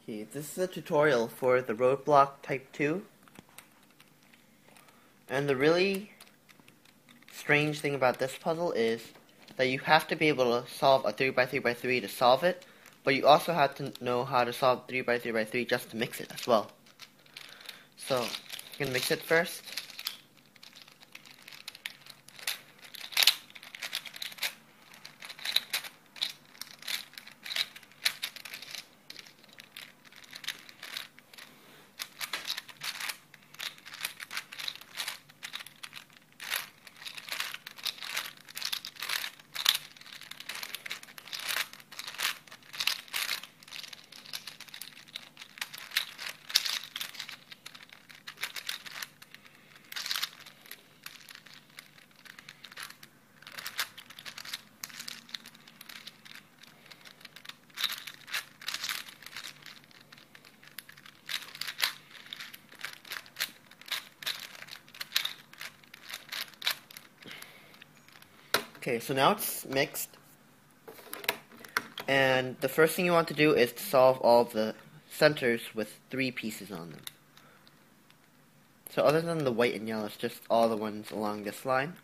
Okay, this is a tutorial for the RoadBlock Type 2. And the really strange thing about this puzzle is that you have to be able to solve a 3x3x3 to solve it, but you also have to know how to solve 3x3x3 just to mix it as well. So, I'm going to mix it first. Okay, so now it's mixed, and the first thing you want to do is to solve all the centers with 3 pieces on them. So other than the white and yellow, it's just all the ones along this line.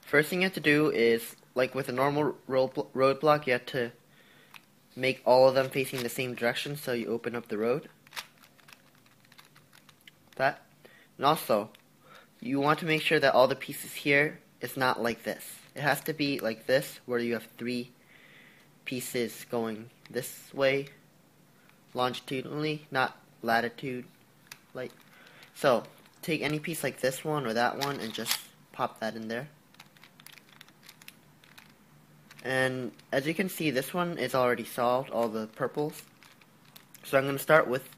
First thing you have to do is, like with a normal roadblock, you have to make all of them facing the same direction so you open up the road. That. And also, you want to make sure that all the pieces here is not like this. It has to be like this, where you have 3 pieces going this way, longitudinally, not latitude. So, take any piece like this one or that one and just pop that in there. And as you can see, this one is already solved, all the purples. So I'm going to start with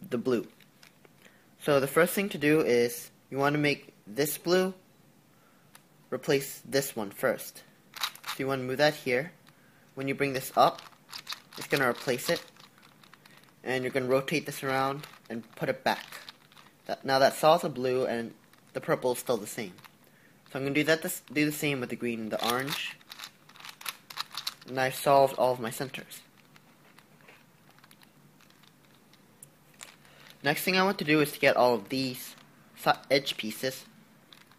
the blue. So the first thing to do is you want to make this blue replace this one first. So you want to move that here. When you bring this up, it's going to replace it. And you're going to rotate this around and put it back. Now that solves the blue, and the purple is still the same. So I'm going to do the same with the green and the orange. And I've solved all of my centers. Next thing I want to do is to get all of these edge pieces.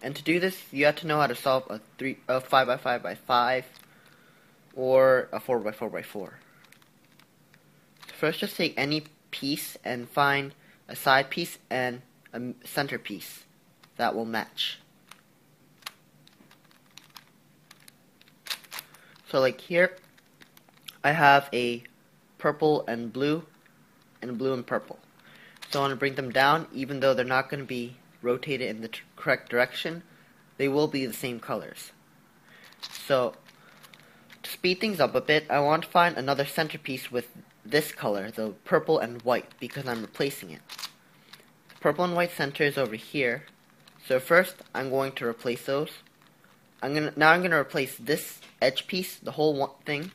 And to do this, you have to know how to solve a 5x5x5 or a 4x4x4. First, just take any piece and find a side piece and a center piece that will match. So like here, I have a purple and blue, and blue and purple. So I want to bring them down, even though they're not going to be rotated in the correct direction, they will be the same colors. So, to speed things up a bit, I want to find another centerpiece with this color, the purple and white, because I'm replacing it. The purple and white center is over here. So first, I'm going to replace those. Now I'm going to replace this edge piece, the whole thing,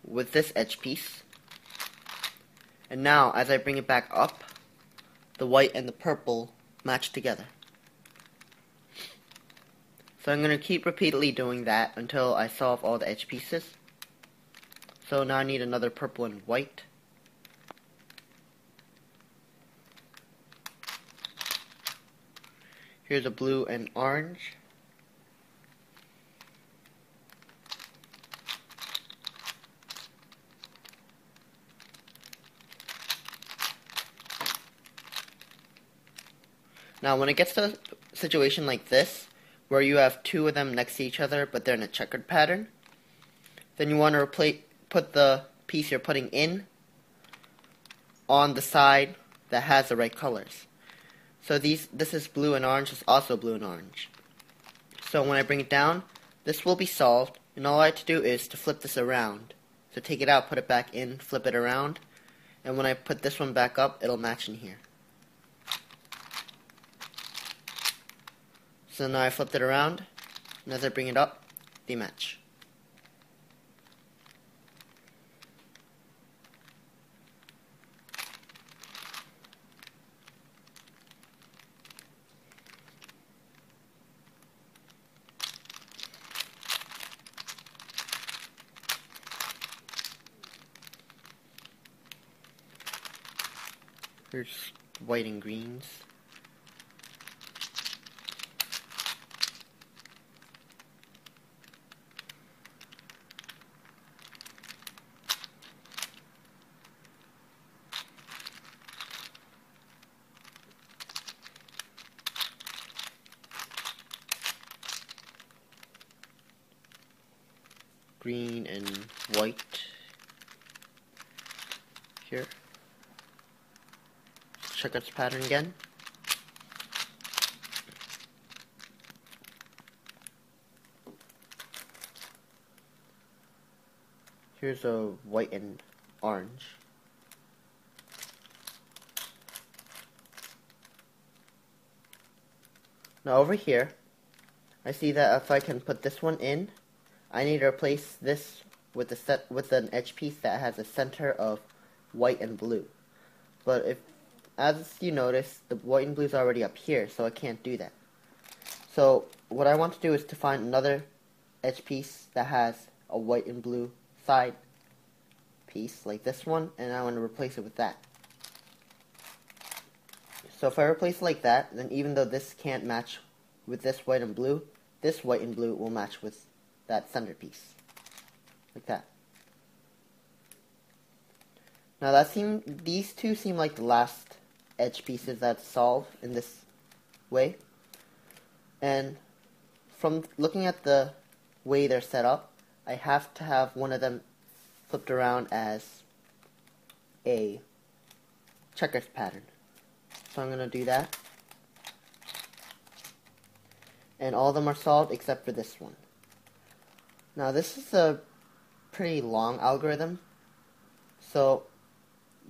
with this edge piece. And now, as I bring it back up, the white and the purple match together. So I'm going to keep repeatedly doing that until I solve all the edge pieces. So now I need another purple and white. Here's a blue and orange. Now when it gets to a situation like this, where you have 2 of them next to each other but they're in a checkered pattern, then you want to put the piece you're putting in on the side that has the right colors. So this is blue and orange, this is also blue and orange. So when I bring it down, this will be solved, and all I have to do is to flip this around. So take it out, put it back in, flip it around, and when I put this one back up, it'll match in here. So now I flipped it around, and as I bring it up, they match. Here's white and greens. Green and white here. Check its pattern again. Here's a white and orange. Now over here, I see that if I can put this one in, I need to replace this with an edge piece that has a center of white and blue. But as you notice, the white and blue is already up here, so I can't do that. So what I want to do is to find another edge piece that has a white and blue side piece, like this one, and I want to replace it with that. So if I replace it like that, then even though this can't match with this white and blue, this white and blue will match with that centerpiece, like that. Now these two seem like the last edge pieces that solve in this way, and from looking at the way they're set up, I have to have one of them flipped around as a checkers pattern. So I'm going to do that, and all of them are solved except for this one. Now this is a pretty long algorithm, so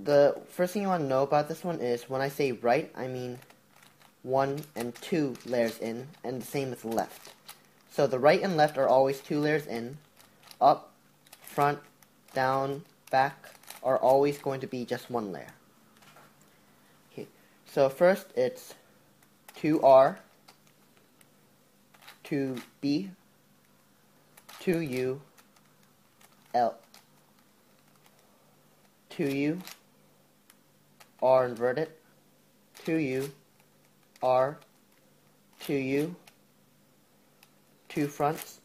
the first thing you want to know about this one is when I say right, I mean 1 and 2 layers in, and the same with left. So the right and left are always 2 layers in. Up, front, down, back are always going to be just 1 layer. Okay, so first it's 2R, 2B, 2U, L, 2U, R inverted, 2U, R, 2U, 2 fronts,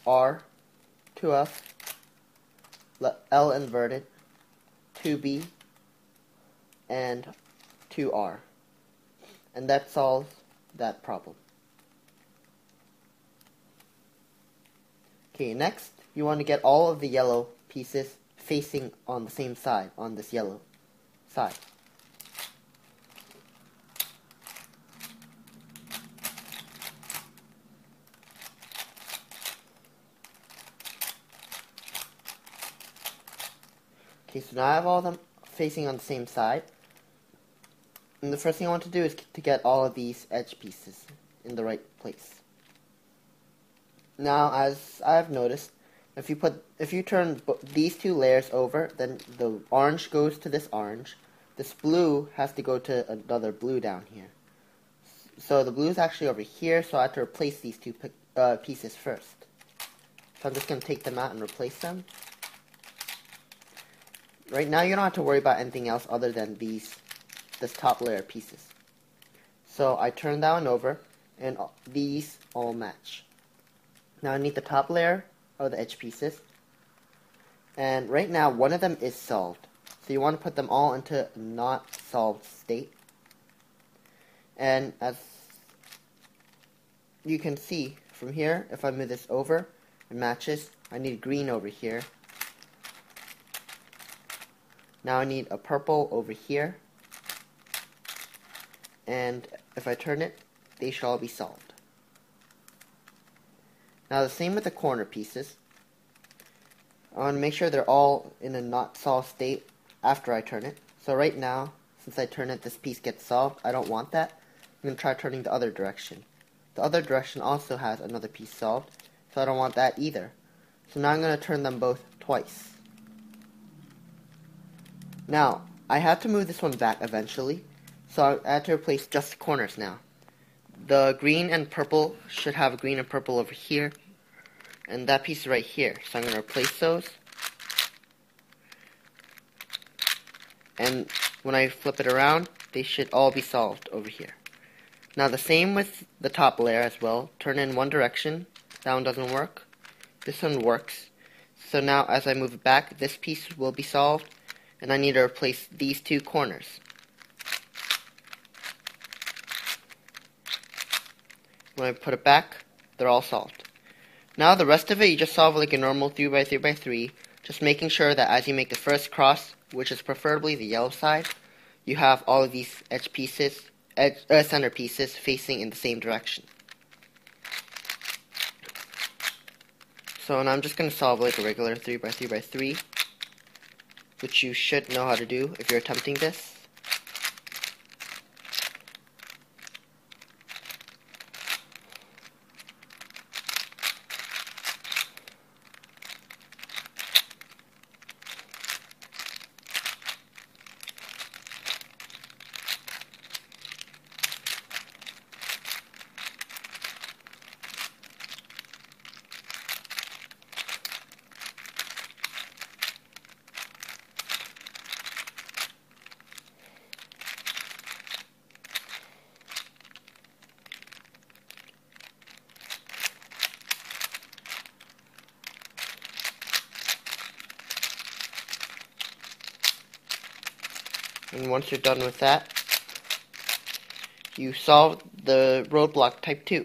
R, 2F, L inverted, 2B, and 2R. And that solves that problem. Okay, next you want to get all of the yellow pieces facing on the same side, on this yellow side. Okay, so now I have all of them facing on the same side. And the first thing I want to do is to get all of these edge pieces in the right place. Now, as I've noticed, if you turn these 2 layers over, then the orange goes to this orange. This blue has to go to another blue down here. So the blue is actually over here, so I have to replace these 2 pieces first. So I'm just going to take them out and replace them. Right now you don't have to worry about anything else other than this top layer pieces. So I turn that one over, and these all match. Now I need the top layer of the edge pieces, and right now one of them is solved. So you want to put them all into a not solved state. And as you can see from here, if I move this over, it matches. I need green over here. Now I need a purple over here. And if I turn it, they shall all be solved. Now the same with the corner pieces. I want to make sure they're all in a not solved state after I turn it. So right now, since I turn it, this piece gets solved. I don't want that. I'm going to try turning the other direction. The other direction also has another piece solved, so I don't want that either. So now I'm going to turn them both twice. Now, I have to move this one back eventually, so I have to replace just the corners now. The green and purple should have green and purple over here, and that piece is right here. So I'm going to replace those. and when I flip it around, they should all be solved over here. Now the same with the top layer as well. Turn in one direction. That one doesn't work. This one works. So now as I move it back, this piece will be solved, and I need to replace these two corners. When I put it back, they're all solved. Now the rest of it, you just solve like a normal 3x3x3, just making sure that as you make the first cross, which is preferably the yellow side, you have all of these center pieces facing in the same direction. So now I'm just going to solve like a regular 3x3x3, which you should know how to do if you're attempting this. And once you're done with that, you solve the roadblock type 2.